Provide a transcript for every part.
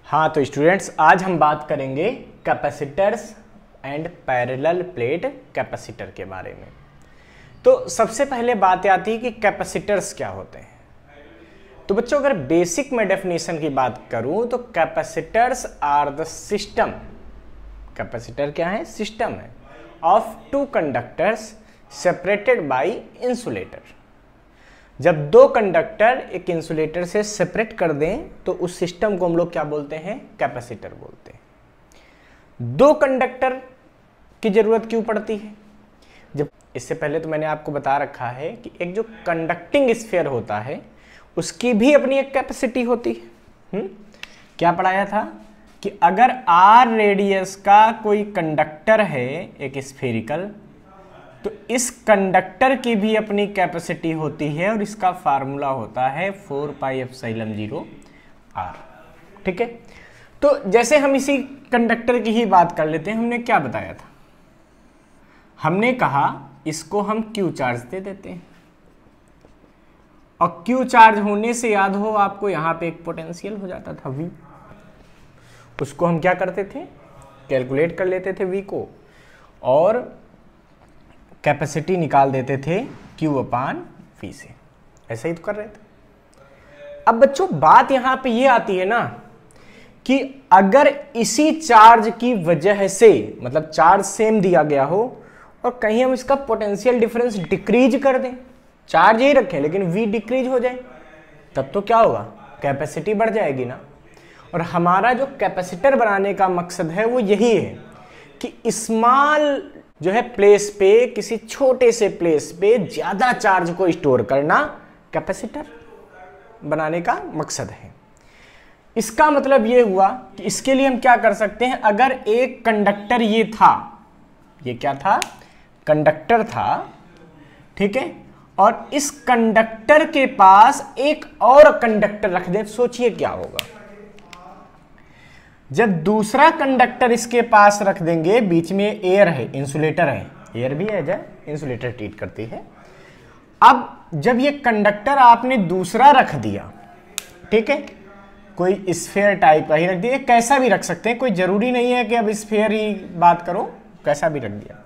हाँ तो स्टूडेंट्स, आज हम बात करेंगे capacitors and parallel plate capacitor के बारे में। तो सबसे पहले बात आती है कि कैपेसिटर्स क्या होते हैं। तो बच्चों, अगर बेसिक में डेफिनेशन की बात करूं तो capacitors are the system, capacitor क्या है? सिस्टम है of two conductors separated by insulator. जब दो कंडक्टर एक इंसुलेटर से सेपरेट कर दें तो उस सिस्टम को हम लोग क्या बोलते हैं? कैपेसिटर बोलते हैं। दो कंडक्टर की जरूरत क्यों पड़ती है? जब इससे पहले तो मैंने आपको बता रखा है कि एक जो कंडक्टिंग स्फीयर होता है उसकी भी अपनी एक कैपेसिटी होती है। क्या पढ़ाया था कि अगर आर रेडियस का कोई कंडक्टर है एक स्फेरिकल, तो इस कंडक्टर की भी अपनी कैपेसिटी होती है और इसका फार्मूला होता है 4πε0 r। ठीक है, तो जैसे हम इसी कंडक्टर की ही बात कर लेते हैं। हमने क्या बताया था? हमने कहा इसको हम क्यू चार्ज दे देते हैं और क्यू चार्ज होने से याद हो आपको, यहां पे एक पोटेंशियल हो जाता था V। उसको हम क्या करते थे? कैलकुलेट कर लेते थे V को और कैपेसिटी निकाल देते थे Q/V से। ऐसा ही तो कर रहे थे। अब बच्चों, बात यहां पे ये आती है ना कि अगर इसी चार्ज की वजह से, मतलब चार्ज सेम दिया गया हो और कहीं हम इसका पोटेंशियल डिफरेंस डिक्रीज कर दें, चार्ज ही रखें लेकिन V डिक्रीज हो जाए, तब तो क्या होगा? कैपेसिटी बढ़ जाएगी ना। और हमारा जो कैपेसिटर बनाने का मकसद है वो यही है कि स्मॉल जो है प्लेस पे, किसी छोटे से प्लेस पे ज्यादा चार्ज को स्टोर करना कैपेसिटर बनाने का मकसद है। इसका मतलब ये हुआ कि इसके लिए हम क्या कर सकते हैं? अगर एक कंडक्टर ये था, ये क्या था? कंडक्टर था, ठीक है, और इस कंडक्टर के पास एक और कंडक्टर रख दें, सोचिए क्या होगा। जब दूसरा कंडक्टर इसके पास रख देंगे, बीच में एयर है, इंसुलेटर है, एयर भी है जब इंसुलेटर ट्रीट करती है। अब जब ये कंडक्टर आपने दूसरा रख दिया, ठीक है, कोई स्फीयर टाइप का ही रख दिया, कैसा भी रख सकते हैं, कोई जरूरी नहीं है कि अब स्फीयर ही बात करो, कैसा भी रख दिया।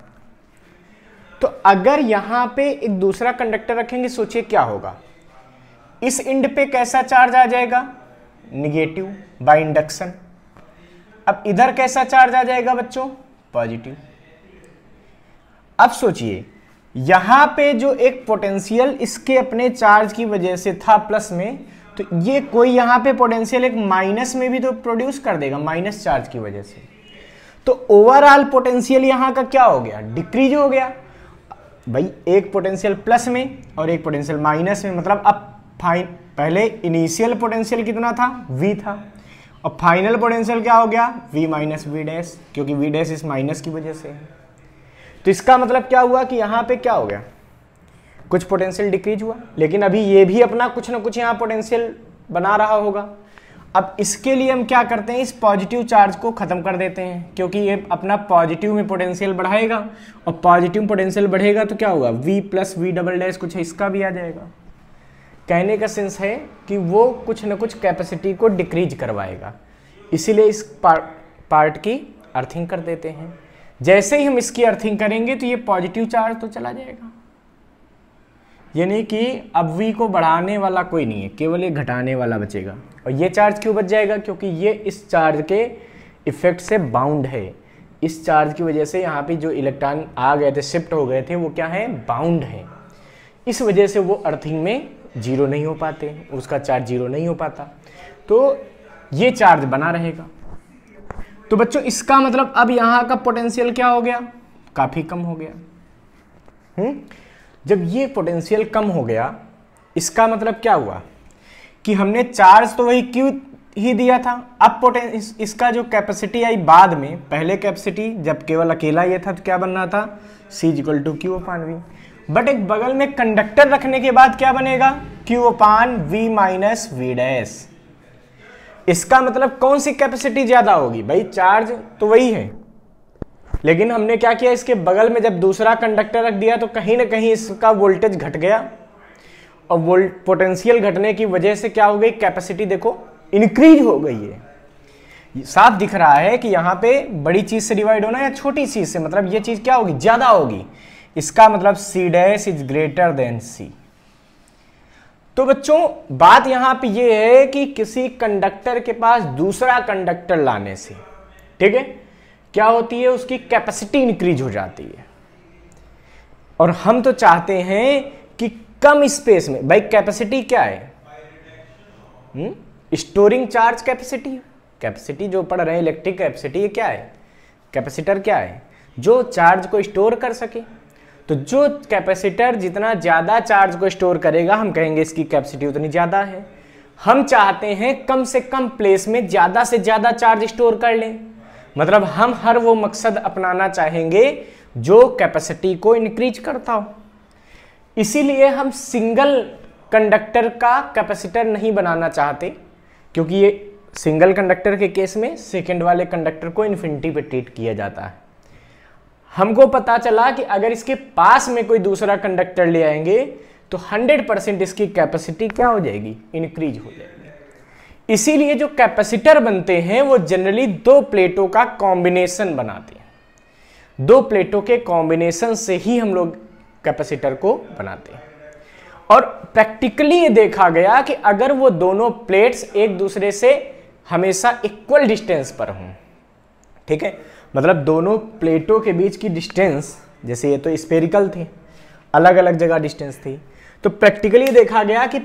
तो अगर यहां पे एक दूसरा कंडक्टर रखेंगे, सोचिए क्या होगा। इस एंड पे कैसा चार्ज आ जाएगा? Negative by induction. अब इधर कैसा चार्ज आ जाएगा बच्चों? पॉजिटिव। अब सोचिए, यहां पे जो एक पोटेंशियल इसके अपने चार्ज की वजह से था प्लस में, तो ये कोई यहां पे पोटेंशियल एक माइनस में भी तो प्रोड्यूस कर देगा, माइनस चार्ज की वजह से। तो ओवरऑल पोटेंशियल यहां का क्या हो गया? डिक्रीज हो गया। भाई एक पोटेंशियल प्लस में और एक पोटेंशियल माइनस में, मतलब अब पहले इनिशियल पोटेंशियल कितना था? V था, और फाइनल पोटेंशियल क्या हो गया? V माइनस V डैश, क्योंकि V डैश इस माइनस की वजह से है। तो इसका मतलब क्या हुआ कि यहां पे क्या हो गया? कुछ पोटेंशियल डिक्रीज हुआ, लेकिन अभी ये भी अपना कुछ ना कुछ यहां पोटेंशियल बना रहा होगा। अब इसके लिए हम क्या करते हैं? इस पॉजिटिव चार्ज को खत्म कर देते हैं, क्योंकि ये अपना पॉजिटिव में पोटेंशियल बढ़ाएगा और पॉजिटिव पोटेंशियल बढ़ेगा तो क्या होगा? V plus V double dash कुछ है, इसका भी आ जाएगा। कहने का सेंस है कि वो कुछ न कुछ कैपेसिटी को डिक्रीज करवाएगा, इसीलिए इस पार्ट की अर्थिंग कर देते हैं। जैसे ही हम इसकी अर्थिंग करेंगे तो ये पॉजिटिव चार्ज तो चला जाएगा, यानी कि अब V को बढ़ाने वाला कोई नहीं है, केवल ये घटाने वाला बचेगा। और ये चार्ज क्यों बच जाएगा? क्योंकि ये इस चार्ज के इफेक्ट से बाउंड है। इस चार्ज की वजह से यहाँ पे जो इलेक्ट्रॉन आ गए थे, शिफ्ट हो गए थे, वो क्या है? बाउंड है। इस वजह से वो अर्थिंग में जीरो नहीं हो पाते, उसका चार्ज जीरो नहीं हो पाता, तो ये चार्ज बना रहेगा। तो बच्चों, इसका मतलब अब यहां का पोटेंशियल क्या हो गया? काफी कम हो गया। जब ये पोटेंशियल कम हो गया, इसका मतलब क्या हुआ कि हमने चार्ज तो वही Q ही दिया था। अब इसका जो कैपेसिटी आई बाद में, पहले कैपेसिटी जब केवल अकेला ये था तो क्या बनना था? C = Q/V। बट एक बगल में कंडक्टर रखने के बाद क्या बनेगा? Q/V minus V dash. इसका मतलब कौन सी कैपेसिटी ज्यादा होगी? भाई चार्ज तो वही है, लेकिन हमने क्या किया? इसके बगल में जब दूसरा कंडक्टर रख दिया तो कहीं ना कहीं इसका वोल्टेज घट गया, और पोटेंशियल घटने की वजह से क्या हो गई? कैपेसिटी देखो इंक्रीज हो गई है। साफ दिख रहा है कि यहां पे बड़ी चीज से डिवाइड होना या छोटी चीज से, मतलब ये चीज क्या होगी, ज्यादा होगी। इसका मतलब C dash is greater then C। तो बच्चों बात यहां पे ये है कि किसी कंडक्टर के पास दूसरा कंडक्टर लाने से, ठीक है, क्या होती है, उसकी कैपेसिटी इंक्रीज हो जाती है। और हम तो चाहते हैं कि कम स्पेस में, भाई कैपेसिटी क्या है, स्टोरिंग चार्ज कैपेसिटी। कैपेसिटी जो पढ़ रहे हैं इलेक्ट्रिक कैपेसिटी, ये क्या है, कैपेसिटर क्या है, जो चार्ज को स्टोर कर सके। तो जो कैपेसिटर जितना ज्यादा चार्ज को स्टोर करेगा, हम कहेंगे इसकी कैपेसिटी उतनी ज्यादा है। हम चाहते हैं कम से कम प्लेस में ज्यादा से ज्यादा चार्ज स्टोर कर लें, मतलब हम हर वो मकसद अपनाना चाहेंगे जो कैपेसिटी को इंक्रीज करता हो। इसीलिए हम सिंगल कंडक्टर का कैपेसिटर नहीं बनाना चाहते, क्योंकि ये सिंगल कंडक्टर के केस में सेकंड वाले कंडक्टर को इन्फिनिटी पे ट्रीट किया जाता है। हमको पता चला कि अगर इसके पास में कोई दूसरा कंडक्टर ले आएंगे तो 100% इसकी कैपेसिटी क्या हो जाएगी, इंक्रीज हो जाएगी। इसीलिए जो कैपेसिटर बनते हैं वो जनरली दो प्लेटों का कॉम्बिनेशन बनाते हैं। दो प्लेटों के कॉम्बिनेशन से ही हम लोग कैपेसिटर को बनाते हैं। और प्रैक्टिकली ये देखा गया कि अगर वो दोनों प्लेट्स एक दूसरे से हमेशा इक्वल डिस्टेंस पर हों, ठीक है, मतलब दोनों प्लेटों के बीच की डिस्टेंस, जैसे ये तो स्फेरिकल थे, अलग अलग जगह डिस्टेंस थी, तो प्रैक्टिकली देखा गया कि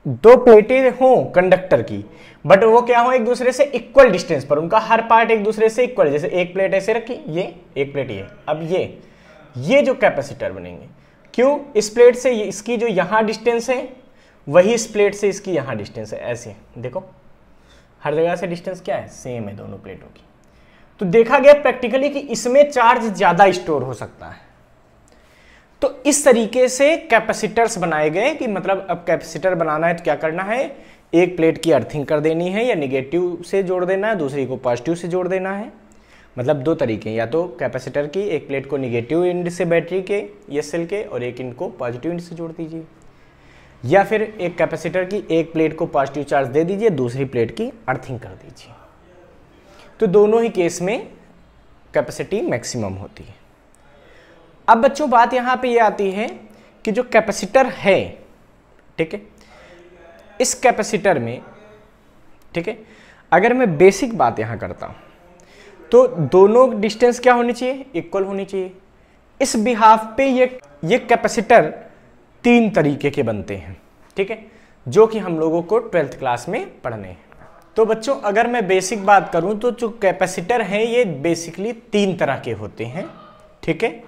दो प्लेटें हों कंडक्टर की, बट वो क्या हो, एक दूसरे से इक्वल डिस्टेंस पर, उनका हर पार्ट एक दूसरे से इक्वल, जैसे एक प्लेट ऐसे रखी, ये एक प्लेट ये, अब ये जो कैपेसिटर बनेंगे, क्यों, इस प्लेट से इसकी जो यहां डिस्टेंस है वही इस प्लेट से इसकी यहां डिस्टेंस है, ऐसे देखो हर जगह से डिस्टेंस क्या है, सेम है दोनों प्लेटों की। तो देखा गया प्रैक्टिकली कि इसमें चार्ज ज्यादा स्टोर हो सकता है। तो इस तरीके से कैपेसिटर्स बनाए गए कि मतलब अब कैपेसिटर बनाना है तो क्या करना है, एक प्लेट की अर्थिंग कर देनी है या निगेटिव से जोड़ देना है, दूसरी को पॉजिटिव से जोड़ देना है। मतलब दो तरीके, या तो कैपेसिटर की एक प्लेट को निगेटिव एंड से बैटरी के या सेल के और एक इनको पॉजिटिव एंड से जोड़ दीजिए, या फिर एक कैपेसिटर की एक प्लेट को पॉजिटिव चार्ज दे दीजिए, दूसरी प्लेट की अर्थिंग कर दीजिए। तो दोनों ही केस में कैपेसिटी मैक्सिमम होती है। अब बच्चों बात यहां पे ये आती है कि जो कैपेसिटर है, ठीक है, इस कैपेसिटर में, ठीक है, अगर मैं बेसिक बात यहां करता हूं तो दोनों डिस्टेंस क्या होनी चाहिए, इक्वल होनी चाहिए। इस बिहाफ पे ये कैपेसिटर तीन तरीके के बनते हैं, ठीक है, जो कि हम लोगों को 12th क्लास में पढ़ने हैं। तो बच्चों अगर मैं बेसिक बात करूं तो जो कैपेसिटर हैं ये बेसिकली तीन तरह के होते हैं, ठीक है।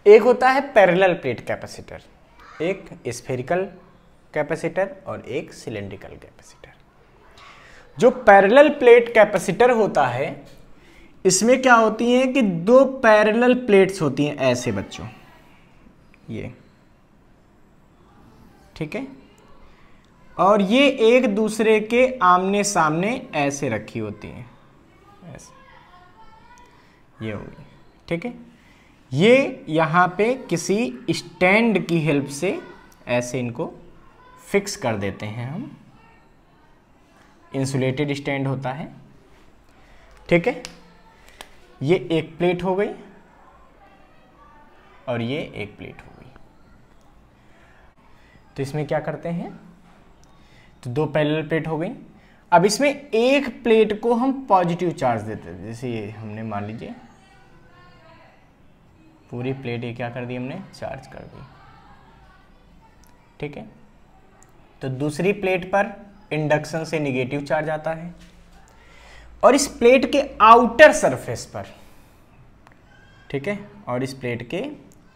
एक होता है पैरेलल प्लेट कैपेसिटर, एक स्फेरिकल कैपेसिटर और एक सिलेंड्रिकल कैपेसिटर। जो पैरेलल प्लेट कैपेसिटर होता है इसमें क्या होती है कि दो पैरेलल प्लेट्स होती हैं ऐसे बच्चों, ये, ठीक है, और ये एक दूसरे के आमने सामने ऐसे रखी होती हैं, ऐसे, ये होगी, ठीक है। ये यहां पे किसी स्टैंड की हेल्प से ऐसे इनको फिक्स कर देते हैं हम, इंसुलेटेड स्टैंड होता है, ठीक है। ये एक प्लेट हो गई और ये एक प्लेट हो गई। तो इसमें क्या करते हैं, तो दो पैरेलल प्लेट हो गई। अब इसमें एक प्लेट को हम पॉजिटिव चार्ज देते हैं, जैसे ये हमने मान लीजिए पूरी प्लेट ये क्या कर दी, हमने चार्ज कर दी, ठीक है। तो दूसरी प्लेट पर इंडक्शन से निगेटिव चार्ज आता है और इस प्लेट के आउटर सरफेस पर, ठीक है, और इस प्लेट के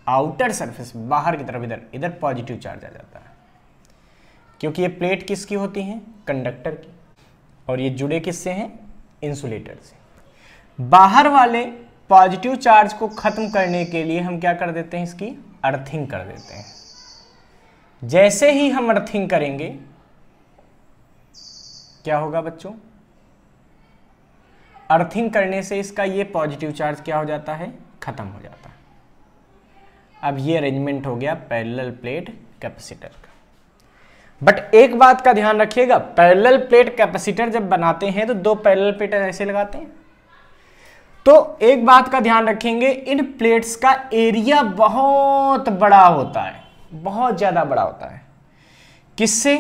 आउटर सरफेस बाहर की तरफ इधर पॉजिटिव चार्ज आ जाता है, क्योंकि ये प्लेट किसकी होती हैं, कंडक्टर की, और ये जुड़े किससे हैं, इंसुलेटर से। बाहर वाले पॉजिटिव चार्ज को खत्म करने के लिए हम क्या कर देते हैं, इसकी अर्थिंग कर देते हैं। जैसे ही हम अर्थिंग करेंगे क्या होगा बच्चों, अर्थिंग करने से इसका ये पॉजिटिव चार्ज क्या हो जाता है, खत्म हो जाता है। अब ये अरेंजमेंट हो गया पैरेलल प्लेट कैपेसिटर का। बट एक बात का ध्यान रखिएगा, पैरेलल प्लेट कैपेसिटर जब बनाते हैं तो दो पैरेलल प्लेट ऐसे लगाते हैं। तो एक बात का ध्यान रखेंगे, इन प्लेट्स का एरिया बहुत बड़ा होता है, बहुत ज्यादा बड़ा होता है। किससे?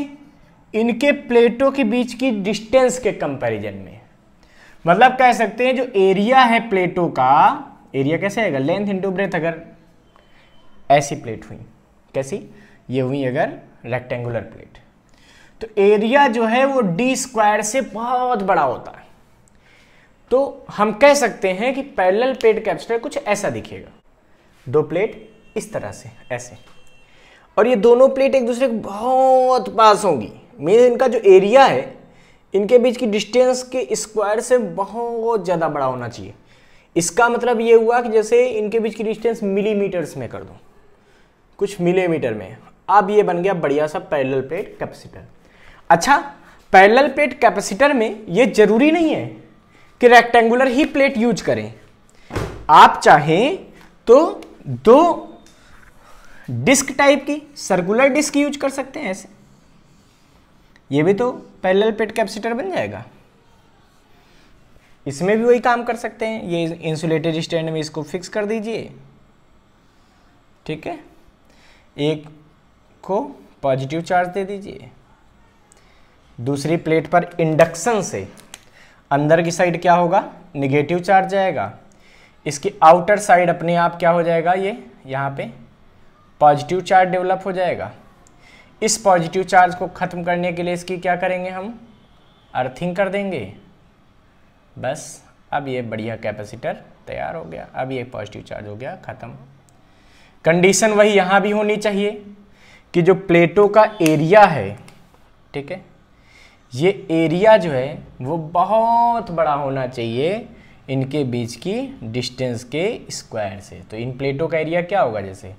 इनके प्लेटों के बीच की डिस्टेंस के कंपैरिजन में। मतलब कह सकते हैं जो एरिया है प्लेटों का, एरिया कैसे आएगा? Length into breadth. अगर ऐसी प्लेट हुई, कैसी? ये हुई अगर रेक्टेंगुलर प्लेट, तो एरिया जो है वो डी स्क्वायर से बहुत बड़ा होता है। तो हम कह सकते हैं कि पैरेलल प्लेट कैपेसिटर कुछ ऐसा दिखेगा, दो प्लेट इस तरह से ऐसे, और ये दोनों प्लेट एक दूसरे के बहुत पास होंगी। मीन इनका जो एरिया है, इनके बीच की डिस्टेंस के स्क्वायर से बहुत ज़्यादा बड़ा होना चाहिए। इसका मतलब ये हुआ कि जैसे इनके बीच की डिस्टेंस मिलीमीटर्स में कर दो, कुछ मिलीमीटर में। अब ये बन गया बढ़िया सा पैरेलल प्लेट कैपेसिटर। अच्छा, पैरेलल प्लेट कैपेसिटर में ये जरूरी नहीं है कि रेक्टेंगुलर ही प्लेट यूज करें। आप चाहें तो दो डिस्क टाइप की सर्कुलर डिस्क यूज कर सकते हैं ऐसे, ये भी तो पैरेलल प्लेट कैपेसिटर बन जाएगा। इसमें भी वही काम कर सकते हैं। ये इंसुलेटेड स्टैंड में इसको फिक्स कर दीजिए, ठीक है। एक को पॉजिटिव चार्ज दे दीजिए, दूसरी प्लेट पर इंडक्शन से अंदर की साइड क्या होगा? निगेटिव चार्ज जाएगा। इसकी आउटर साइड अपने आप क्या हो जाएगा? ये यहाँ पे पॉजिटिव चार्ज डेवलप हो जाएगा। इस पॉजिटिव चार्ज को ख़त्म करने के लिए इसकी क्या करेंगे? हम अर्थिंग कर देंगे। बस अब ये बढ़िया कैपेसिटर तैयार हो गया। अब ये पॉजिटिव चार्ज हो गया, ख़त्म। कंडीशन वही यहाँ भी होनी चाहिए कि जो प्लेटों का एरिया है, ठीक है, ये एरिया जो है वो बहुत बड़ा होना चाहिए इनके बीच की डिस्टेंस के स्क्वायर से। तो इन प्लेटों का एरिया क्या होगा? जैसे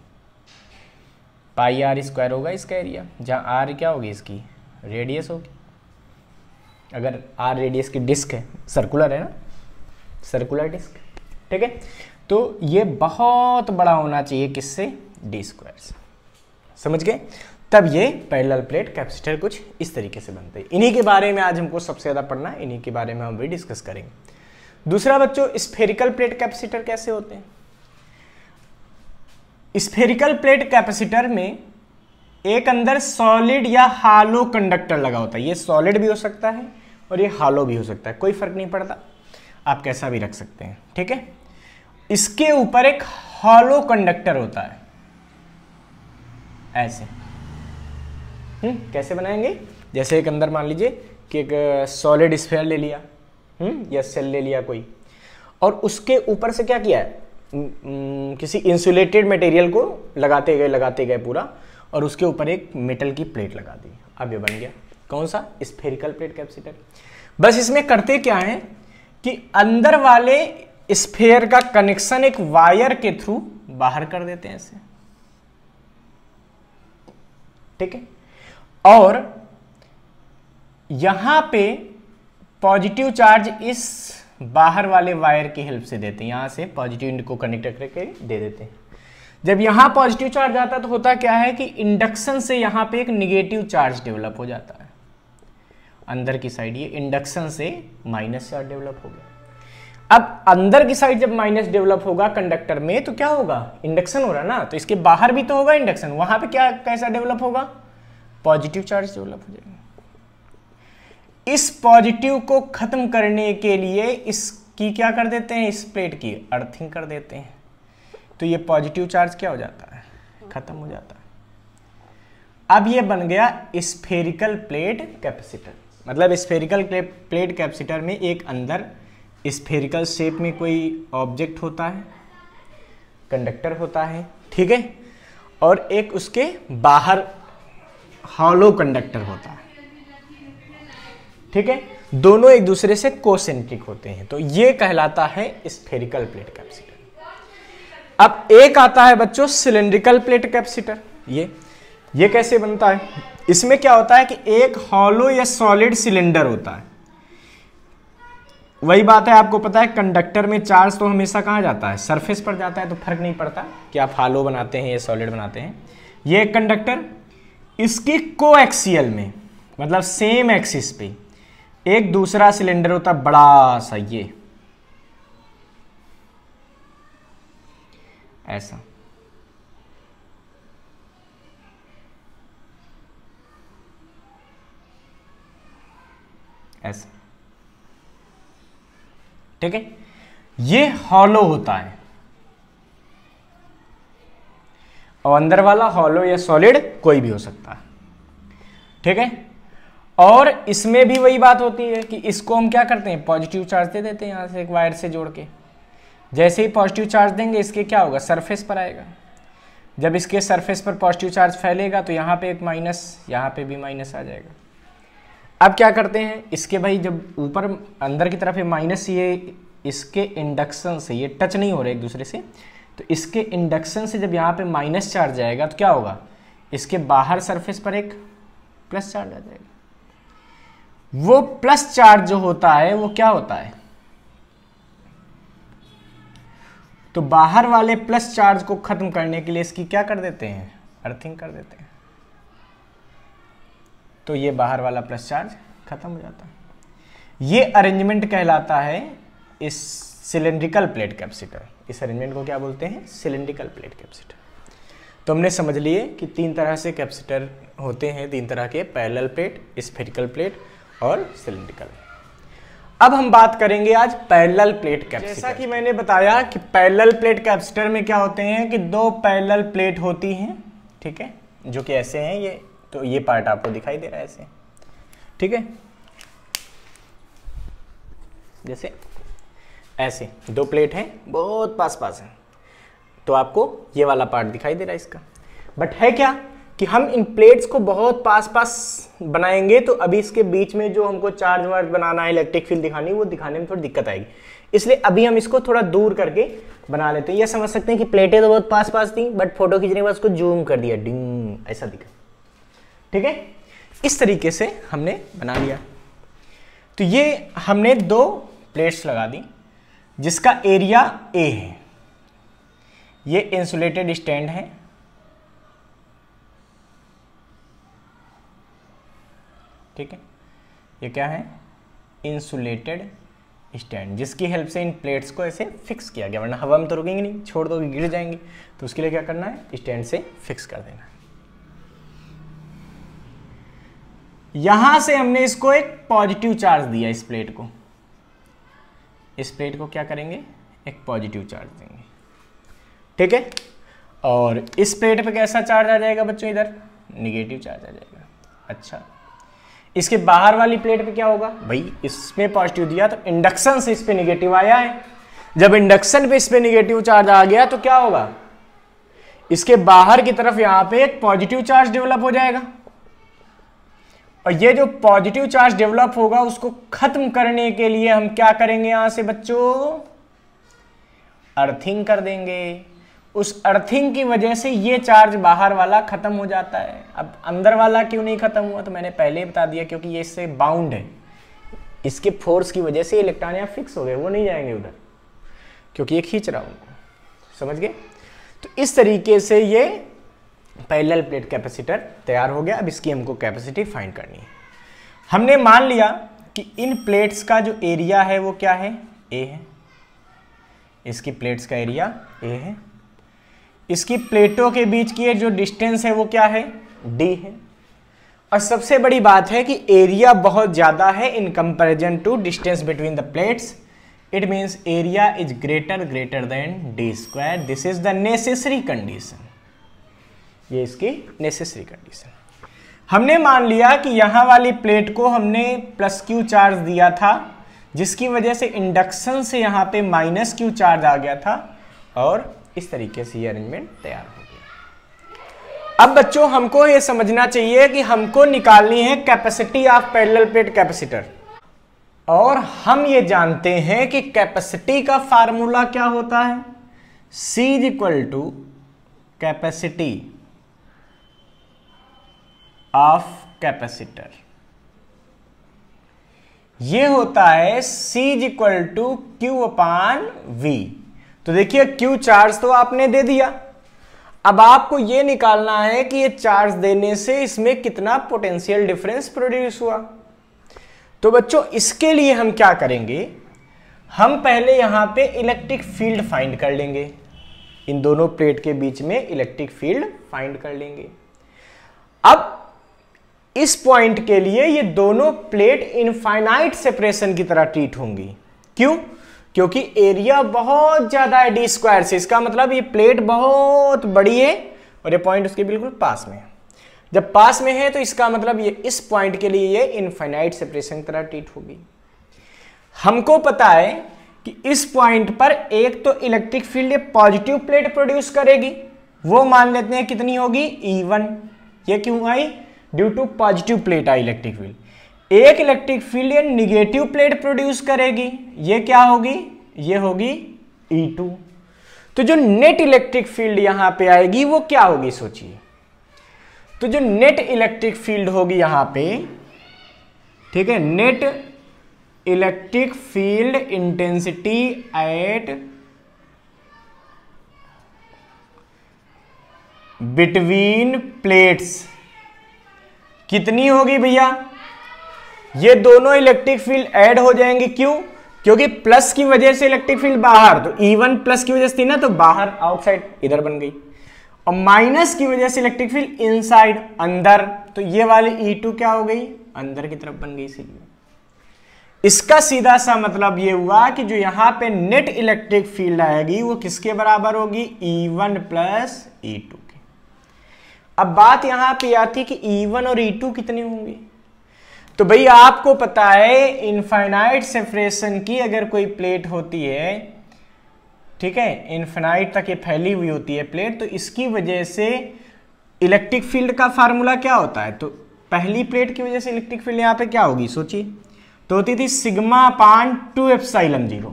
पाई आर स्क्वायर होगा इसका एरिया, जहाँ आर क्या होगी? इसकी रेडियस होगी। अगर आर रेडियस की डिस्क है, सर्कुलर है ना, सर्कुलर डिस्क, ठीक है। तो ये बहुत बड़ा होना चाहिए किससे? डी स्क्वायर से। समझ गए? तब ये पैरेलल प्लेट कैपेसिटर कुछ इस तरीके से बनते हैं। इन्हीं के बारे में आज हमको सबसे ज़्यादा पढ़ना है, इन्हीं के बारे में हम भी डिस्कस करेंगे। दूसरा बच्चों, स्फेरिकल प्लेट कैपेसिटर कैसे होते हैं? स्फेरिकल प्लेट कैपेसिटर में एक अंदर सॉलिड या हालो कंडक्टर लगा होता है। ये सॉलिड भी हो सकता है और ये हालो भी हो सकता है, कोई फर्क नहीं पड़ता, आप कैसा भी रख सकते हैं, ठीक है। इसके ऊपर एक हॉलो कंडक्टर होता है ऐसे। कैसे बनाएंगे? जैसे एक अंदर मान लीजिए कि एक सॉलिड स्फीयर ले लिया, या सेल ले लिया कोई, और उसके ऊपर से क्या किया है? किसी इंसुलेटेड मटेरियल को लगाते गए पूरा, और उसके ऊपर एक मेटल की प्लेट लगा दी। अब ये बन गया कौन सा? Spherical plate capacitor. बस इसमें करते क्या है कि अंदर वाले स्फीयर का कनेक्शन एक वायर के थ्रू बाहर कर देते हैं ऐसे, ठीक है। और यहां पे पॉजिटिव चार्ज इस बाहर वाले वायर की हेल्प से देते हैं, यहां से पॉजिटिव को कनेक्ट करके दे देते हैं। जब यहां पॉजिटिव चार्ज आता है तो होता क्या है कि इंडक्शन से यहां पे एक निगेटिव चार्ज डेवलप हो जाता है अंदर की साइड। ये इंडक्शन से माइनस चार्ज डेवलप हो गया। अब अंदर की साइड जब माइनस डेवलप होगा कंडक्टर में तो क्या होगा? इंडक्शन हो रहा ना, तो इसके बाहर भी तो होगा इंडक्शन। वहां पे क्या कैसा डेवलप होगा? पॉजिटिव चार्ज डेवलप हो जाएगा। इस पॉजिटिव को खत्म करने के लिए इसकी क्या कर देते हैं? इस प्लेट की अर्थिंग कर देते हैं। तो ये पॉजिटिव चार्ज क्या हो जाता है? खत्म हो जाता है। अब ये बन गया स्फेरिकल प्लेट कैपेसिटर। मतलब स्फेरिकल प्लेट कैपेसिटर में एक अंदर स्फेरिकल शेप में कोई ऑब्जेक्ट होता है, कंडक्टर होता है, ठीक है, और एक उसके बाहर हॉलो कंडक्टर होता है, ठीक है। दोनों एक दूसरे से कोसेंट्रिक होते हैं, तो ये कहलाता है स्फेरिकल प्लेट कैपेसिटर। अब एक आता है बच्चों सिलिंड्रिकल प्लेट कैपेसिटर। ये कैसे बनता है? इसमें क्या होता है कि एक हॉलो या सॉलिड सिलेंडर होता है। वही बात है, आपको पता है कंडक्टर में चार्ज तो हमेशा कहाँ जाता है? सरफेस पर जाता है, तो फर्क नहीं पड़ता कि आप हॉलो बनाते हैं या सॉलिड बनाते हैं। ये एक कंडक्टर, इसके कोएक्सियल में, मतलब सेम एक्सिस पे एक दूसरा सिलेंडर होता है बड़ा सा, ये ऐसा, ऐसा, ठीक है। ये हॉलो होता है और अंदर वाला हॉलो या सॉलिड कोई भी हो सकता है, ठीक है। और इसमें भी वही बात होती है कि इसको हम क्या करते हैं, पॉजिटिव चार्ज दे देते हैं यहां से एक वायर से जोड़ के। जैसे ही पॉजिटिव चार्ज देंगे इसके क्या होगा, सरफेस पर आएगा। जब इसके सरफेस पर पॉजिटिव चार्ज फैलेगा तो यहाँ पे एक माइनस, यहाँ पे भी माइनस आ जाएगा। अब क्या करते हैं इसके, भाई जब ऊपर अंदर की तरफ ये माइनस, ये इसके इंडक्शन से ये टच नहीं हो रहे एक दूसरे से, तो इसके इंडक्शन से जब यहाँ पे माइनस चार्ज आएगा तो क्या होगा, इसके बाहर सरफेस पर एक प्लस चार्ज आ जाएगा। वो प्लस चार्ज जो होता है वो क्या होता है, तो बाहर वाले प्लस चार्ज को खत्म करने के लिए इसकी क्या कर देते हैं, अर्थिंग कर देते हैं, तो ये बाहर वाला प्लस चार्ज खत्म हो जाता है। ये अरेंजमेंट कहलाता है इस सिलेंड्रिकल प्लेट कैपेसिटर। इस अरेंजमेंट को क्या बोलते हैं, सिलेंड्रिकल प्लेट कैपेसिटर। तो हमने समझ लिए कि तीन तरह से कैपेसिटर होते हैं, तीन तरह के, पैरेलल प्लेट, स्फेरिकल प्लेट और सिलेंड्रिकल। अब हम बात करेंगे आज पैरेलल प्लेट कैपेसिटर। जैसा कि मैंने बताया कि पैरेलल प्लेट कैपेसिटर में क्या होते हैं कि दो पैरेलल प्लेट होती हैं, ठीक है, जो कि ऐसे हैं ये, तो ये पार्ट आपको दिखाई दे रहा है ऐसे, ठीक है, जैसे ऐसे दो प्लेट हैं बहुत पास पास हैं, तो आपको ये वाला पार्ट दिखाई दे रहा है इसका। बट है क्या कि हम इन प्लेट्स को बहुत पास पास बनाएंगे तो अभी इसके बीच में जो हमको चार्ज वार्ज बनाना है, इलेक्ट्रिक फील्ड दिखानी है, वो दिखाने में थोड़ी दिक्कत आएगी। इसलिए अभी हम इसको थोड़ा दूर करके बना लेते हैं। ये समझ सकते हैं कि प्लेटें तो बहुत पास पास थी, बट फोटो खींचने के बाद उसको जूम कर दिया, डिंग ऐसा दिखा, ठीक है। इस तरीके से हमने बना लिया। तो ये हमने दो प्लेट्स लगा दी जिसका एरिया A है। ये इंसुलेटेड स्टैंड है, ठीक है, ये क्या है, इंसुलेटेड स्टैंड, जिसकी हेल्प से इन प्लेट्स को ऐसे फिक्स किया गया, वरना हवा में तो रुकेंगे नहीं, छोड़ दोगे गिर जाएंगे, तो उसके लिए क्या करना है, स्टैंड से फिक्स कर देना है। यहां से हमने इसको एक पॉजिटिव चार्ज दिया, इस प्लेट को, इस प्लेट को क्या करेंगे, एक पॉजिटिव चार्ज देंगे, ठीक है। और इस प्लेट पे कैसा चार्ज आ जाएगा बच्चों, इधर निगेटिव चार्ज आ जाएगा। अच्छा, इसके बाहर वाली प्लेट पे क्या होगा, भाई इसमें पॉजिटिव दिया तो इंडक्शन से इस पे निगेटिव आया है। जब इंडक्शन पे इस पे निगेटिव चार्ज आ गया तो क्या होगा, इसके बाहर की तरफ यहां पे एक पॉजिटिव चार्ज डेवलप हो जाएगा। और ये जो पॉजिटिव चार्ज डेवलप होगा उसको खत्म करने के लिए हम क्या करेंगे, यहां से बच्चों अर्थिंग कर देंगे। उस अर्थिंग की वजह से ये चार्ज बाहर वाला खत्म हो जाता है। अब अंदर वाला क्यों नहीं खत्म हुआ, तो मैंने पहले ही बता दिया, क्योंकि ये इससे बाउंड है, इसके फोर्स की वजह से इलेक्ट्रॉन यहाँ फिक्स हो गए, वो नहीं जाएंगे उधर, क्योंकि ये खींच रहा उनको, समझ गए। तो इस तरीके से ये पैरेलल प्लेट कैपेसिटर तैयार हो गया। अब इसकी हमको कैपेसिटी फाइंड करनी है। हमने मान लिया कि इन प्लेट्स का जो एरिया है वो क्या है, A है, इसकी प्लेट्स का एरिया A है, इसकी प्लेटों के बीच की जो डिस्टेंस है वो क्या है, D है। और सबसे बड़ी बात है कि एरिया बहुत ज्यादा है in comparison to distance between the plates. It means area is greater than D square. This is the necessary condition, ये इसकी नेसेसरी कंडीशन। हमने मान लिया कि यहां वाली प्लेट को हमने +Q चार्ज दिया था, जिसकी वजह से इंडक्शन से यहां पे -Q चार्ज आ गया था, और इस तरीके से ये अरेंजमेंट तैयार हो गया। अब बच्चों हमको ये समझना चाहिए कि हमको निकालनी है capacity of parallel plate capacitor, और हम ये जानते हैं कि कैपेसिटी का फार्मूला क्या होता है, C = कैपेसिटी ऑफ कैपेसिटर। ये होता है C = Q/V। तो देखिए Q चार्ज तो आपने दे दिया, अब आपको यह निकालना है कि ये चार्ज देने से इसमें कितना पोटेंशियल डिफरेंस प्रोड्यूस हुआ। तो बच्चों इसके लिए हम क्या करेंगे, हम पहले यहां पे इलेक्ट्रिक फील्ड फाइंड कर लेंगे, इन दोनों प्लेट के बीच में इलेक्ट्रिक फील्ड फाइंड कर लेंगे। अब इस पॉइंट के लिए ये दोनों प्लेट इनफाइनाइट सेपरेशन की तरह ट्रीट होंगी। क्यों? क्योंकि एरिया बहुत ज्यादा है डी स्क्वायर से, इसका मतलब ये प्लेट बहुत बड़ी है और ये पॉइंट उसके बिल्कुल पास में है। जब पास में है तो इसका मतलब ये इस पॉइंट के लिए ये इनफाइनाइट सेपरेशन की तरह ट्रीट होगी। हमको पता है कि इस पॉइंट पर एक तो इलेक्ट्रिक फील्ड ये पॉजिटिव प्लेट प्रोड्यूस करेगी, वो मान लेते हैं कितनी होगी, E1। ये क्यों आई? ड्यू टू पॉजिटिव प्लेट आई इलेक्ट्रिक फील्ड। एक इलेक्ट्रिक फील्ड ये निगेटिव प्लेट प्रोड्यूस करेगी, ये क्या होगी, ये होगी E2। तो जो नेट इलेक्ट्रिक फील्ड यहां पे आएगी वो क्या होगी सोचिए। तो जो नेट इलेक्ट्रिक फील्ड होगी यहां पे, ठीक है, net electric field intensity at between plates कितनी होगी भैया, ये दोनों इलेक्ट्रिक फील्ड ऐड हो जाएंगे। क्यों? क्योंकि प्लस की वजह से इलेक्ट्रिक फील्ड बाहर, तो E1 प्लस की वजह से थी ना, तो बाहर आउटसाइड इधर बन गई, और माइनस की वजह से इलेक्ट्रिक फील्ड इनसाइड अंदर, तो ये वाली E2 क्या हो गई, अंदर की तरफ बन गई। इसीलिए इसका सीधा सा मतलब ये हुआ कि जो यहां पे नेट इलेक्ट्रिक फील्ड आएगी वो किसके बराबर होगी, E1 प्लस E2 के। अब बात यहां पे आती कि E1 और E2 कितनी होंगी। तो भाई आपको पता है इनफाइनाइट सेपरेशन की अगर कोई प्लेट होती है, ठीक है, इनफाइनाइट तक ये फैली हुई होती है प्लेट, तो इसकी वजह से इलेक्ट्रिक फील्ड का फार्मूला क्या होता है। तो पहली प्लेट की वजह से इलेक्ट्रिक फील्ड यहां पे क्या होगी सोचिए, तो होती थी सिग्मा अपान 2 एप्सिलॉन 0।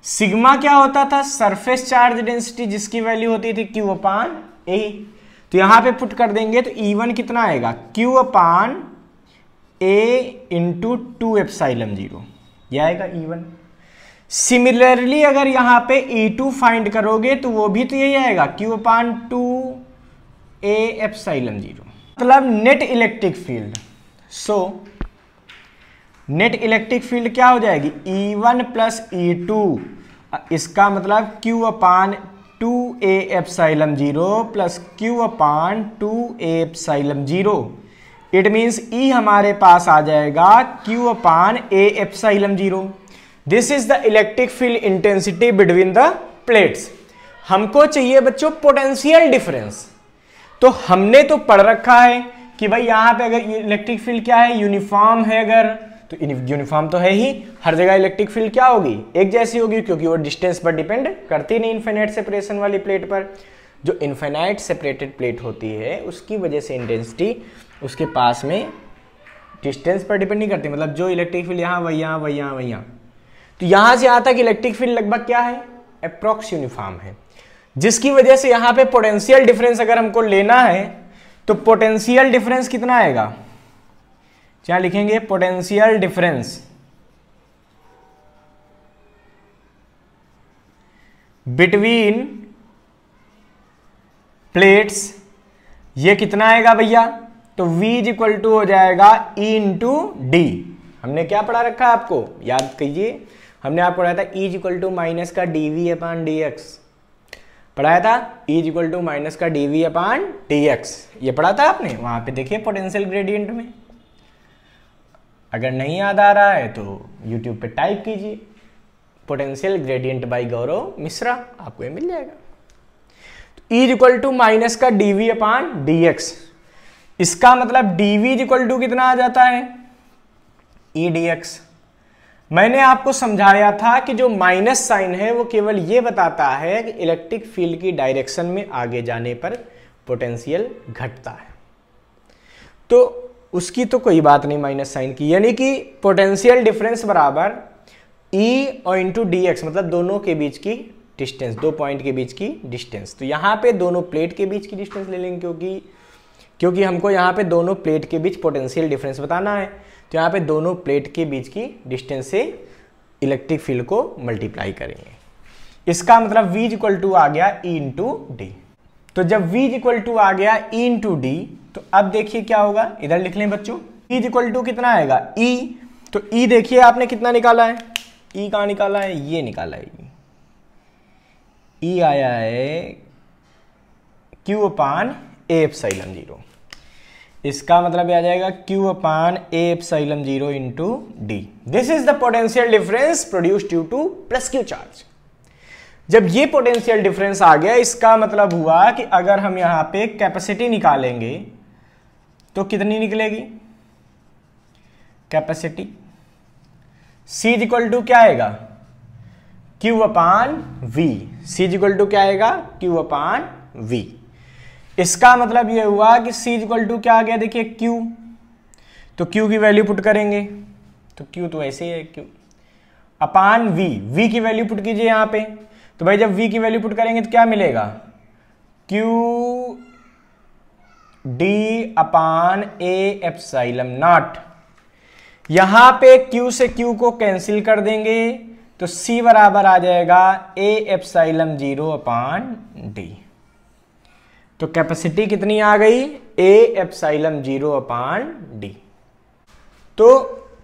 सिग्मा क्या होता था, सरफेस चार्ज डेंसिटी, जिसकी वैल्यू होती थी Q अपान A। तो यहां पे पुट कर देंगे तो E1 कितना आएगा, Q upon A into 2 epsilon 0, यह आएगा E1। सिमिलरली अगर यहां पे E2 फाइंड करोगे तो वो भी तो यही आएगा, Q अपान 2A एप्सिलॉन 0, मतलब net electric field. So net electric field क्या हो जाएगी, E1 प्लस E2, इसका मतलब Q upon 2A epsilon 0 plus Q upon 2A epsilon 0। It means E हमारे पास आ जाएगा Q upon A epsilon 0। This is the electric field intensity between the plates. हमको चाहिए बच्चों पोटेंशियल डिफरेंस। तो हमने तो पढ़ रखा है कि भाई यहां पे अगर इलेक्ट्रिक फील्ड क्या है, यूनिफॉर्म है, अगर तो यूनिफॉर्म तो है ही, हर जगह इलेक्ट्रिक फील्ड क्या होगी, एक जैसी होगी, क्योंकि वो डिस्टेंस पर डिपेंड करती नहीं इनफाइनाइट सेपरेशन वाली प्लेट पर। जो इनफाइनाइट सेपरेटेड प्लेट होती है उसकी वजह से इंटेंसिटी उसके पास में डिस्टेंस पर डिपेंड नहीं करती, मतलब जो इलेक्ट्रिक फील्ड यहाँ वही यहाँ वही यहाँ वही यहाँ, तो यहां से यहां तक इलेक्ट्रिक फील्ड लगभग क्या है, अप्रॉक्स यूनिफॉर्म है, जिसकी वजह से यहां पे पोटेंशियल डिफरेंस अगर हमको लेना है तो पोटेंशियल डिफरेंस कितना आएगा, क्या लिखेंगे, पोटेंशियल डिफरेंस बिटवीन प्लेट्स, ये कितना आएगा भैया, तो V इज इक्वल टू हो जाएगा E इंटू डी। हमने क्या पढ़ा रखा है आपको याद कीजिए, हमने आपको पढ़ाया था E is equal to minus का dV अपान dx, पढ़ाया था E is equal to minus का dV अपान dx, ये पढ़ा था आपने, वहां पे देखिए पोटेंशियल ग्रेडियंट में। अगर नहीं याद आ रहा है तो YouTube पे टाइप कीजिए potential gradient by Gaurav Mishra, आपको ये मिल जाएगा। तो E is equal to minus का dV अपान dx, इसका मतलब dV इज इक्वल टू कितना आ जाता है, E dx। मैंने आपको समझाया था कि जो माइनस साइन है वो केवल ये बताता है कि इलेक्ट्रिक फील्ड की डायरेक्शन में आगे जाने पर पोटेंशियल घटता है, तो उसकी तो कोई बात नहीं माइनस साइन की, यानी कि पोटेंशियल डिफरेंस बराबर E और इंटू डी एक्स, मतलब दोनों के बीच की डिस्टेंस, दो पॉइंट के बीच की डिस्टेंस। तो यहाँ पे दोनों प्लेट के बीच की डिस्टेंस ले लेंगे, क्योंकि हमको यहाँ पे दोनों प्लेट के बीच पोटेंशियल डिफरेंस बताना है, तो यहाँ पे दोनों प्लेट के बीच की डिस्टेंस से इलेक्ट्रिक फील्ड को मल्टीप्लाई करेंगे। इसका मतलब V इक्वल टू आ गया E इंटू डी। तो जब v इक्वल टू आ गया e इंटू डी, तो अब देखिए क्या होगा, इधर लिख लें बच्चों, e इक्वल टू कितना आएगा e, तो e देखिए आपने कितना निकाला है, e कहां निकाला है, ये निकाला है, e आया है q अपान a एप्सिलॉन 0। इसका मतलब आ जाएगा q upon a epsilon 0 into D. This is the potential difference produced due two plus q charge. जब ये पोटेंशियल डिफरेंस आ गया, इसका मतलब हुआ कि अगर हम यहां पे कैपेसिटी निकालेंगे तो कितनी निकलेगी कैपेसिटी, C इक्वल टू क्या आएगा Q upon V, C equal to क्या आएगा Q अपान V। इसका मतलब ये हुआ कि C इक्वल टू क्या आ गया, देखिए Q, तो Q की वैल्यू पुट करेंगे तो Q तो ऐसे ही है Q अपान V, V की वैल्यू पुट कीजिए यहां पे, तो भाई जब V की वैल्यू पुट करेंगे तो क्या मिलेगा Q D upon A epsilon not. यहां पे Q से Q को कैंसिल कर देंगे तो C बराबर आ जाएगा A एप्सिलॉन 0 अपान D। तो कैपेसिटी कितनी आ गई, A एप्सिलॉन 0 अपान D। तो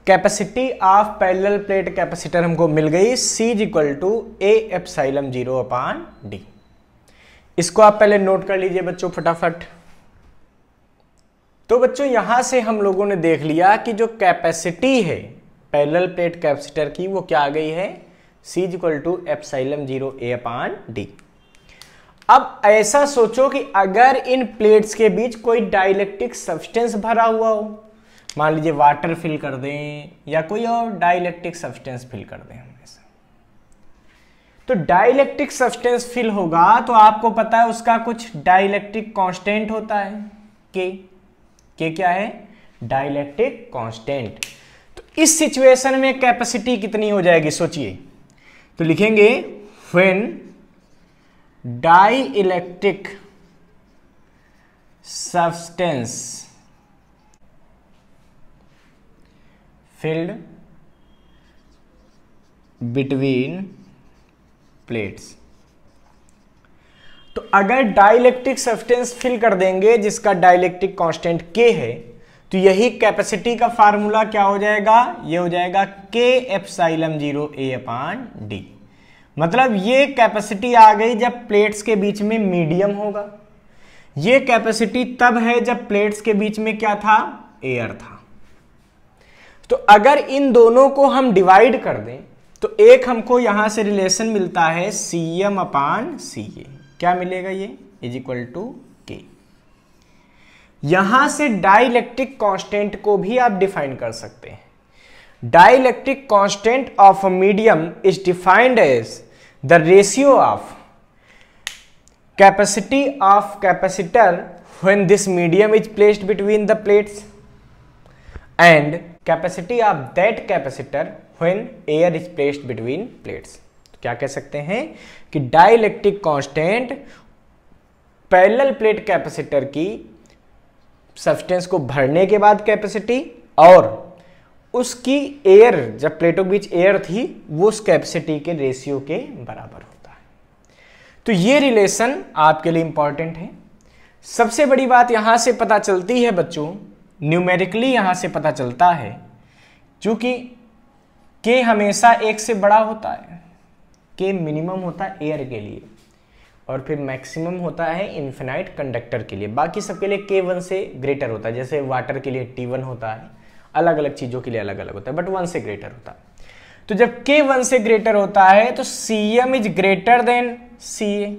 capacity of parallel plate capacitor हमको मिल गई, C equal to A epsilon 0 upon D। इसको आप पहले नोट कर लीजिए बच्चों फटाफट। तो बच्चों यहां से हम लोगों ने देख लिया कि जो कैपेसिटी है पैरेलल प्लेट कैपेसिटर की वो क्या आ गई है, C equal to epsilon 0 A upon D। अब ऐसा सोचो कि अगर इन प्लेट्स के बीच कोई डाइलेक्ट्रिक सब्सटेंस भरा हुआ हो, मान लीजिए वाटर फिल कर दें या कोई और डाइलेक्ट्रिक सब्सटेंस फिल कर दें, ऐसा तो डाइलेक्ट्रिक सब्सटेंस फिल होगा तो आपको पता है उसका कुछ डाइलेक्ट्रिक कांस्टेंट होता है, के क्या है डाइलेक्ट्रिक कांस्टेंट। तो इस सिचुएशन में कैपेसिटी कितनी हो जाएगी सोचिए, तो लिखेंगे when dielectric substance filled between plates। तो अगर डाइलेक्ट्रिक सब्सटेंस फिल कर देंगे जिसका डाइलेक्ट्रिक कांस्टेंट K है, तो यही कैपेसिटी का फार्मूला क्या हो जाएगा, ये हो जाएगा K epsilon 0 A upon D। मतलब ये कैपेसिटी आ गई जब प्लेट्स के बीच में मीडियम होगा। ये कैपेसिटी तब है जब प्लेट्स के बीच में क्या था, एयर था। तो अगर इन दोनों को हम डिवाइड कर दें तो एक हमको यहां से रिलेशन मिलता है Cm अपान Ca। क्या मिलेगा, ये इज इक्वल टू K। यहां से डाइलेक्ट्रिक कांस्टेंट को भी आप डिफाइन कर सकते हैं। Dielectric constant of a medium is defined as the ratio of capacity of capacitor when this medium is placed between the plates and capacity of that capacitor when air is placed between plates। तो क्या कह सकते हैं कि dielectric constant parallel plate capacitor की substance को भरने के बाद कैपेसिटी और उसकी एयर जब प्लेटों के बीच एयर थी वो उस कैपेसिटी के रेशियो के बराबर होता है। तो ये रिलेशन आपके लिए इंपॉर्टेंट है। सबसे बड़ी बात यहां से पता चलती है बच्चों, न्यूमेरिकली यहां से पता चलता है, क्योंकि K हमेशा 1 से बड़ा होता है, K मिनिमम होता है एयर के लिए और फिर मैक्सिमम होता है इन्फिनाइट कंडक्टर के लिए। बाकी सबके लिए K 1 से ग्रेटर होता है, जैसे वाटर के लिए T1 होता है, अलग अलग चीजों के लिए अलग अलग होता है, बट 1 से ग्रेटर होता है। तो जब K 1 से ग्रेटर होता है तो Cm is greater then Ca।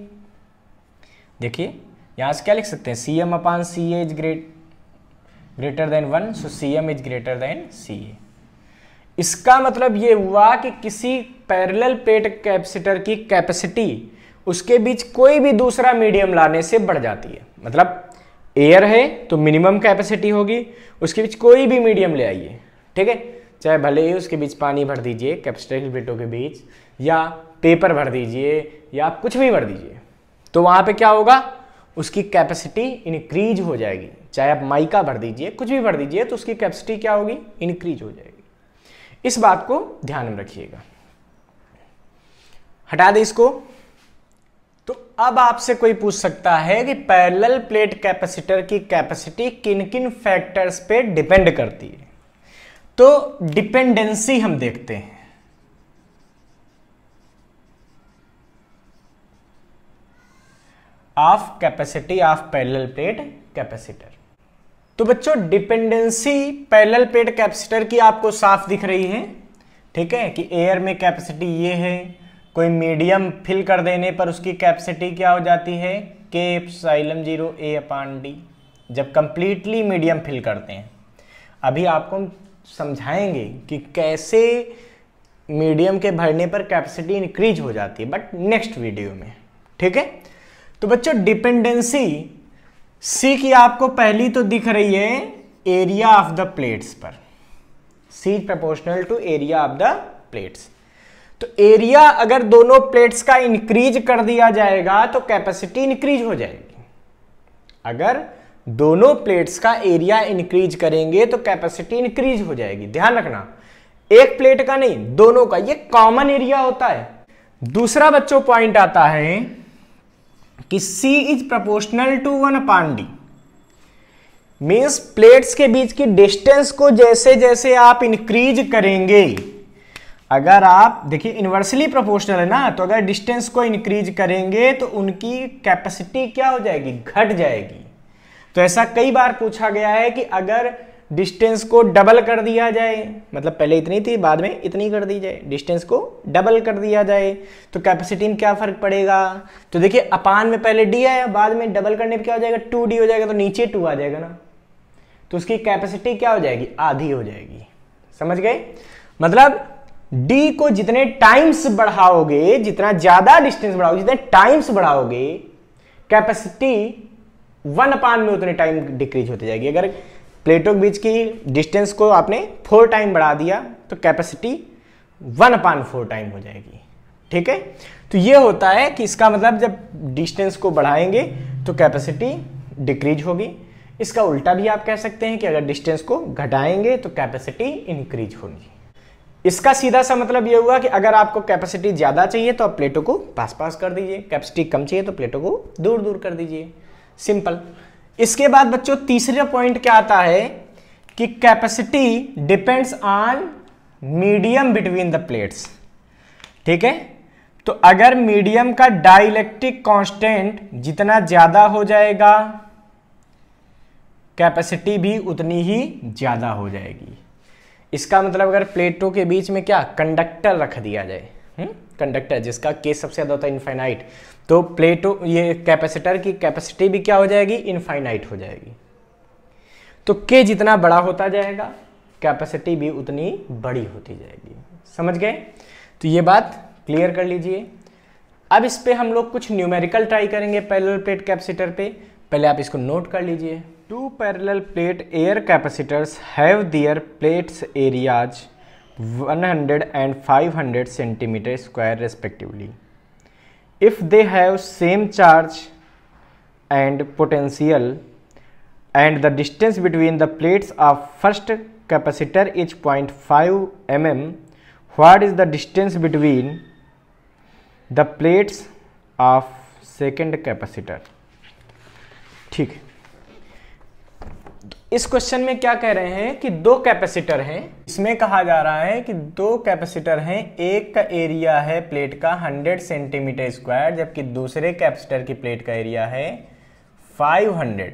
देखिए यहां से क्या लिख सकते हैं, Cm upon Ca is greater then 1, so Cm is greater then Ca। इसका मतलब ये हुआ कि किसी पैरेलल प्लेट कैपेसिटर की कैपेसिटी उसके बीच कोई भी दूसरा मीडियम लाने से बढ़ जाती है। मतलब एयर है तो मिनिमम कैपेसिटी होगी, उसके बीच कोई भी मीडियम ले आइए, ठीक है, चाहे भले ही उसके बीच पानी भर दीजिए कैपेसिटर की प्लेटों के बीच, या पेपर भर दीजिए, या आप कुछ भी भर दीजिए, तो वहां पे क्या होगा, उसकी कैपेसिटी इंक्रीज हो जाएगी। चाहे आप माइका भर दीजिए, कुछ भी भर दीजिए, तो उसकी कैपेसिटी क्या होगी, इंक्रीज हो जाएगी। इस बात को ध्यान में रखिएगा। हटा दे इसको। तो अब आपसे कोई पूछ सकता है कि पैरेलल प्लेट कैपेसिटर की कैपेसिटी किन किन फैक्टर्स पे डिपेंड करती है। तो डिपेंडेंसी हम देखते हैं। Of capacity of parallel plate capacitor. तो बच्चों डिपेंडेंसी पैरेलल प्लेट कैपेसिटर की आपको साफ दिख रही है, ठीक है, कि एयर में कैपेसिटी ये है, कोई मीडियम फिल कर देने पर उसकी कैपेसिटी क्या हो जाती है, के एप्सिलॉन 0 ए अपान डी, जब कंप्लीटली मीडियम फिल करते हैं। अभी आपको हम समझाएंगे कि कैसे मीडियम के भरने पर कैपेसिटी इंक्रीज हो जाती है, बट नेक्स्ट वीडियो में, ठीक है। तो बच्चों डिपेंडेंसी सी की आपको पहली तो दिख रही है एरिया ऑफ द प्लेट्स पर, C proportional to area of the plates. तो एरिया अगर दोनों प्लेट्स का इंक्रीज कर दिया जाएगा तो कैपेसिटी इंक्रीज हो जाएगी। अगर दोनों प्लेट्स का एरिया इंक्रीज करेंगे तो कैपेसिटी इंक्रीज हो जाएगी। ध्यान रखना, एक प्लेट का नहीं, दोनों का, ये कॉमन एरिया होता है। दूसरा बच्चों पॉइंट आता है कि C is proportional to 1/d, means plates के बीच की डिस्टेंस को जैसे जैसे आप इंक्रीज करेंगे, अगर आप देखिए इन्वर्सली प्रोपोर्शनल है ना, तो अगर डिस्टेंस को इंक्रीज करेंगे तो उनकी कैपेसिटी क्या हो जाएगी, घट जाएगी। तो ऐसा कई बार पूछा गया है कि अगर डिस्टेंस को डबल कर दिया जाए, मतलब पहले इतनी थी बाद में इतनी कर दी जाए, डिस्टेंस को डबल कर दिया जाए तो कैपेसिटी में क्या फर्क पड़ेगा। तो देखिए अपान में पहले डी आया, बाद में डबल करने पे क्या हो जाएगा, 2d हो जाएगा, तो नीचे 2 आ जाएगा ना, तो उसकी कैपेसिटी क्या हो जाएगी, आधी हो जाएगी। समझ गए, मतलब d को जितने टाइम्स बढ़ाओगे, जितना ज्यादा डिस्टेंस बढ़ाओगे, जितने टाइम्स बढ़ाओगे, कैपेसिटी 1/, में उतने टाइम डिक्रीज होती जाएगी। अगर प्लेटों के बीच की डिस्टेंस को आपने 4 टाइम बढ़ा दिया तो कैपेसिटी 1/4 टाइम हो जाएगी, ठीक है। तो ये होता है कि इसका मतलब जब डिस्टेंस को बढ़ाएंगे तो कैपेसिटी डिक्रीज होगी। इसका उल्टा भी आप कह सकते हैं कि अगर डिस्टेंस को घटाएंगे तो कैपेसिटी इंक्रीज होगी। इसका सीधा सा मतलब ये हुआ कि अगर आपको कैपेसिटी ज्यादा चाहिए तो आप प्लेटों को पास पास कर दीजिए, कैपेसिटी कम चाहिए तो प्लेटों को दूर दूर कर दीजिए, सिंपल। इसके बाद बच्चों तीसरा पॉइंट क्या आता है कि capacity depends on medium between the plates, ठीक है। तो अगर मीडियम का डाइलेक्ट्रिक कांस्टेंट जितना ज्यादा हो जाएगा कैपेसिटी भी उतनी ही ज्यादा हो जाएगी। इसका मतलब अगर प्लेटों के बीच में क्या कंडक्टर रख दिया जाए, कंडक्टर जिसका केस सबसे ज्यादा होता है इनफाइनाइट, तो प्लेटों ये कैपेसिटर की कैपेसिटी भी क्या हो जाएगी, इनफाइनाइट हो जाएगी। तो के जितना बड़ा होता जाएगा कैपेसिटी भी उतनी बड़ी होती जाएगी। समझ गए, तो ये बात क्लियर कर लीजिए। अब इस पे हम लोग कुछ न्यूमेरिकल ट्राई करेंगे पैरेलल प्लेट कैपेसिटर पे, पहले आप इसको नोट कर लीजिए। 2 parallel plate air capacitors have their plates areas 100 and 500 centimeter square respectively. If they have same charge and potential and the distance between the plates of first capacitor is 0.5 mm, what is the distance between the plates of second capacitor? ठीक है, इस question में क्या कह रहे हैं कि 2 capacitor हैं। इसमें कहा जा रहा है कि 2 कैपेसिटर हैं, एक का एरिया है प्लेट का 100 सेंटीमीटर स्क्वायर, जबकि दूसरे कैपेसिटर की प्लेट का एरिया है 500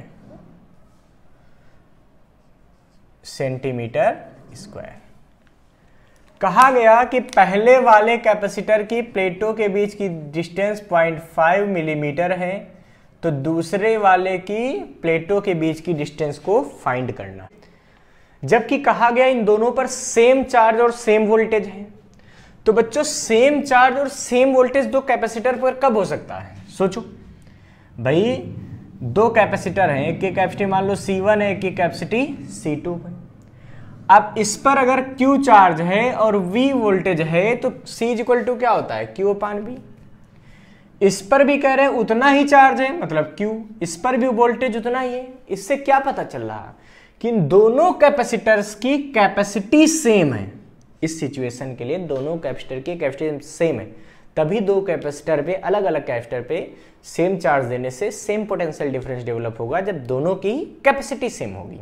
सेंटीमीटर स्क्वायर। कहा गया कि पहले वाले कैपेसिटर की प्लेटों के बीच की डिस्टेंस 0.5 मिलीमीटर है, तो दूसरे वाले की प्लेटों के बीच की डिस्टेंस को फाइंड करना। जबकि कहा गया इन दोनों पर सेम चार्ज और सेम वोल्टेज है। तो बच्चों सेम चार्ज और सेम वोल्टेज 2 कैपेसिटर पर कब हो सकता है, सोचो भाई। 2 कैपेसिटर हैं, एक की कैपेसिटी मान लो C1 है, एक की कैपेसिटी C2 है। अब इस पर अगर Q चार्ज है और V वोल्टेज है तो C इक्वल टू क्या होता है, Q/V। इस पर भी कह रहे हैं उतना ही चार्ज है, मतलब Q, इस पर भी वोल्टेज उतना ही है। इससे क्या पता चल रहा कि इन दोनों कैपेसिटर्स की कैपेसिटी सेम है। इस सिचुएशन के लिए दोनों कैपेसिटर की कैपेसिटी सेम है, तभी दो कैपेसिटर पे अलग अलग कैपेसिटर पे सेम चार्ज देने से सेम पोटेंशियल डिफरेंस डेवलप होगा जब दोनों की कैपेसिटी सेम होगी।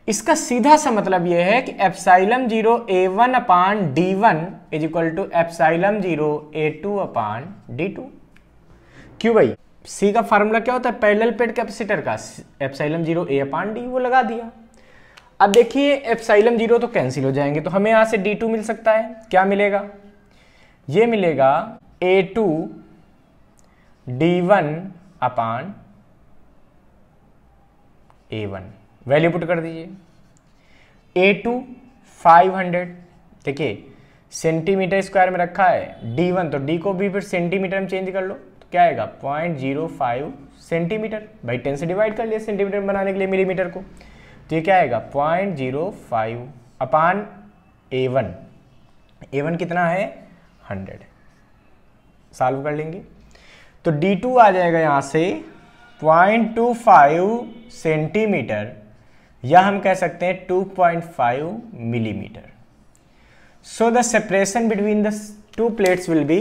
इसका सीधा सा मतलब यह है कि epsilon 0 A1 upon D1 is equal to epsilon 0 A2 upon D2। क्यों भाई, सी का फार्मूला क्या होता है पैरेलल प्लेट कैपेसिटर का, एप्सिलॉन 0 A अपान D, वो लगा दिया। अब देखिए एप्सिलॉन 0 तो कैंसिल हो जाएंगे, तो हमें यहां से D2 मिल सकता है। क्या मिलेगा, ये मिलेगा A2 D1 अपान A1। वैल्यू पुट कर दीजिए। A2 500, देखिए सेंटीमीटर स्क्वायर में रखा है, D1 तो D को भी फिर सेंटीमीटर में चेंज कर लो, तो क्या आएगा 0.05 सेंटीमीटर। भाई 10 से डिवाइड कर लिया सेंटीमीटर बनाने के लिए मिलीमीटर को, तो ये क्या आएगा 0.05 अपान A1। A1 कितना है 100, सॉल्व कर लेंगे तो D2 आ जाएगा यहां से 0.25 सेंटीमीटर, या हम कह सकते हैं 2.5 millimetre. So the separation between the two plates will be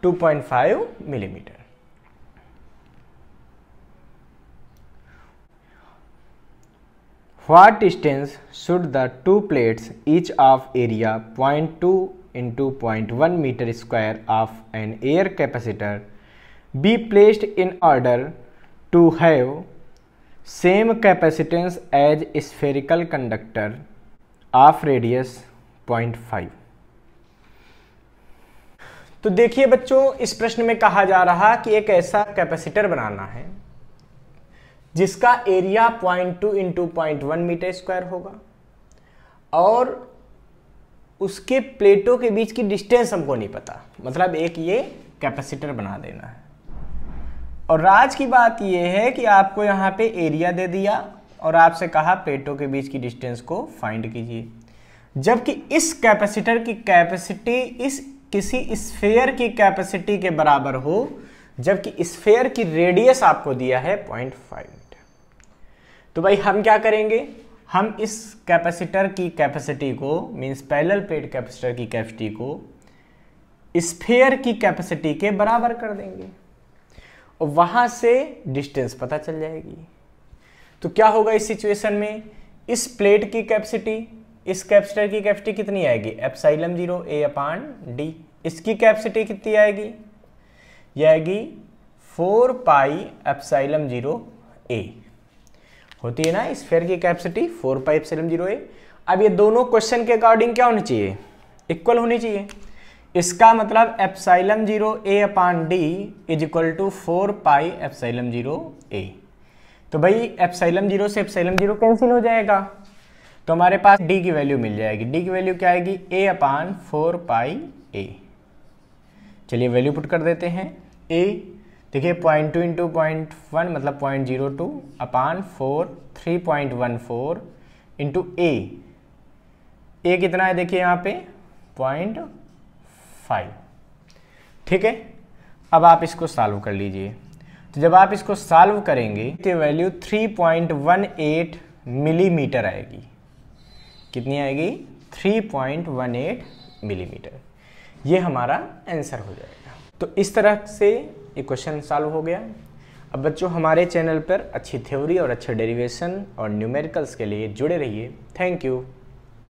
2.5 millimeter. What distance should the two plates each of area 0.2 into 0.1 meter square of an air capacitor be placed in order to have same capacitance as spherical conductor of radius 0.5? तो देखिए बच्चों, इस प्रश्न में कहा जा रहा कि एक ऐसा कैपेसिटर बनाना है जिसका एरिया 0.2 इंटू 0.1 मीटर स्क्वायर होगा और उसके प्लेटों के बीच की डिस्टेंस हमको नहीं पता, मतलब एक ये कैपेसिटर बना देना है। और राज की बात यह है कि आपको यहाँ पे एरिया दे दिया और आपसे कहा प्लेटों के बीच की डिस्टेंस को फाइंड कीजिए, जबकि इस कैपेसिटर की कैपेसिटी इस किसी स्फेयर की कैपेसिटी के बराबर हो, जबकि स्फेयर की रेडियस आपको दिया है 0.5 मीटर। तो भाई हम क्या करेंगे, हम इस कैपेसिटर की कैपेसिटी को, मींस पैरेलल प्लेट कैपेसिटर की कैपेसिटी को स्फेयर की कैपेसिटी के बराबर कर देंगे और वहां से डिस्टेंस पता चल जाएगी। तो क्या होगा इस सिचुएशन में, इस प्लेट की कैपेसिटी, इस कैपेसिटर की कैपेसिटी कितनी आएगी एप्सिलॉन 0 A अपान D। इसकी कैपेसिटी कितनी आएगी, यह आएगी 4 पाई एप्सिलॉन 0 A। होती है ना स्फीयर की कैपेसिटी 4 पाई एप्सिलॉन 0 A। अब ये दोनों क्वेश्चन के अकॉर्डिंग क्या होनी चाहिए, इक्वल होनी चाहिए। इसका मतलब epsilon 0 A upon D is equal to 4 pi epsilon 0 A। तो भाई एप्सिलॉन 0 से एप्सिलॉन 0 कैंसिल हो जाएगा, तो हमारे पास D की वैल्यू मिल जाएगी। D की वैल्यू क्या आएगी, A अपान 4 पाई A। चलिए वैल्यू पुट कर देते हैं। A देखिए 0.2 इंटू 0.1 मतलब 0.02 अपान 4 3.14 इंटू A। A कितना है देखिए यहाँ पे 0.5। ठीक है, अब आप इसको सॉल्व कर लीजिए। तो जब आप इसको सॉल्व करेंगे तो वैल्यू 3.18 मिलीमीटर आएगी। कितनी आएगी 3.18 मिलीमीटर। ये हमारा आंसर हो जाएगा। तो इस तरह से ये क्वेश्चन सॉल्व हो गया। अब बच्चों हमारे चैनल पर अच्छी थ्योरी और अच्छे डेरिवेशन और न्यूमेरिकल्स के लिए जुड़े रहिए। Thank you.